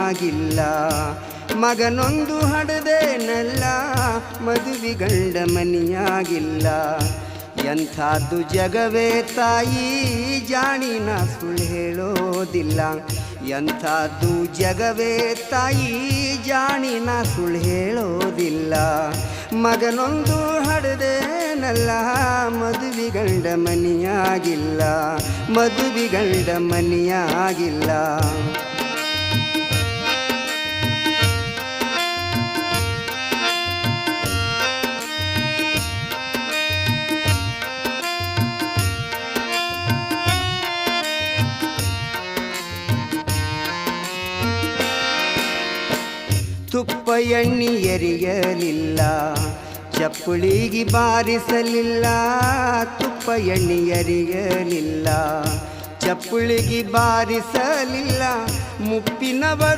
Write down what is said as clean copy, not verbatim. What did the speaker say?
ಮನಿಯಾಗಿಲ್ಲ. ಮಗನೊಂದು ಹಡದೇನಲ್ಲ, ಮದುವೆ ಗಂಡ ಮನಿಯಾಗಿಲ್ಲ. ಎಂಥದ್ದು ಜಗವೇ ತಾಯಿ, ಜಾಣಿನ ಸುಳ್ಳು ಹೇಳೋದಿಲ್ಲ. ಎಂಥದ್ದು ಜಗವೇ ತಾಯಿ, ಜಾಣಿನ ಸುಳ್ಳು ಹೇಳೋದಿಲ್ಲ. ಮಗನೊಂದು ಹಡದೇನಲ್ಲ, ಮದುವೆ ಗಂಡ ಮನಿಯಾಗಿಲ್ಲ. ಮದುವೆ ಗಂಡ ಮನಿಯಾಗಿಲ್ಲ. ತುಪ್ಪ ಎಣ್ಣೆ ಎರಿಯಲಿಲ್ಲ, ಚಪ್ಪುಳಿಗೆ ಬಾರಿಸಲಿಲ್ಲ. ತುಪ್ಪ ಎಣ್ಣೆ ಎರಿಯಲಿಲ್ಲ, ಚಪ್ಪುಳಿಗೆ ಬಾರಿಸಲಿಲ್ಲ. ಮುಪ್ಪಿನವರು